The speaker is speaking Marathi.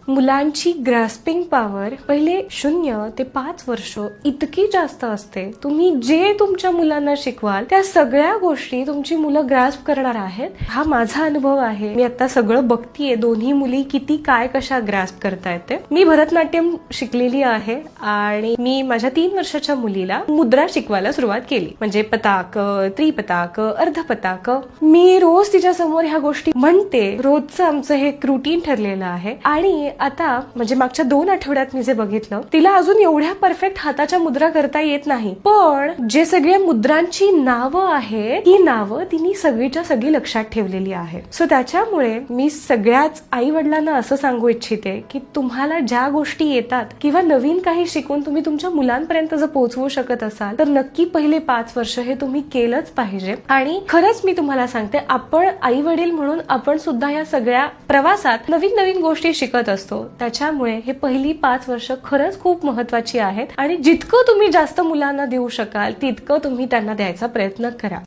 मुलांची ग्रास्पिंग पॉवर पहिले 0 ते 5 वर्ष इतकी जास्त असते. तुम्ही जे तुमच्या मुलांना शिकवाल त्या सगळ्या गोष्टी तुमची मुलं ग्रास्प करणार आहेत. हा माझा अनुभव आहे. मी आता सगळं बघतीये दोन्ही मुली किती काय कशा ग्रास्प करतायत ते. मी भरतनाट्यम शिकलेली आहे आणि मी माझ्या 3 वर्षाच्या मुलीला मुद्रा शिकवायला सुरुवात केली. म्हणजे पताक, त्रिपताक, अर्धपताक. मी रोज तिच्या समोर ह्या गोष्टी म्हणते. रोजचं आमचं हे एक रुटीन ठरलेलं आहे. आणि आता म्हणजे मागच्या 2 आठवड्यात मी जे बघितलं तिला अजून एवढ्या परफेक्ट हाताच्या मुद्रा करता येत नाही. पण जे सगळ्या मुद्रांची नावं आहेत ही नावं तिने सगळीच्या सगळी लक्षात ठेवलेली आहेत. सो त्याच्यामुळे मी सगळ्याच आई वडिलांना असं सांगू इच्छिते की तुम्हाला ज्या गोष्टी येतात किंवा नवीन काही शिकून तुम्ही तुमच्या मुलांपर्यंत जर पोहोचवू शकत असाल तर नक्की पहिले 5 वर्ष हे तुम्ही केलंच पाहिजे. आणि खरंच मी तुम्हाला सांगते आपण आई वडील म्हणून आपण सुद्धा या सगळ्या प्रवासात नवीन नवीन गोष्टी शिकत असतो. त्याच्यामुळे हे पहिली 5 वर्ष खरंच खूप महत्वाची आहेत आणि जितकं तुम्ही जास्त मुलांना देऊ शकाल तितकं तुम्ही त्यांना द्यायचा प्रयत्न करा.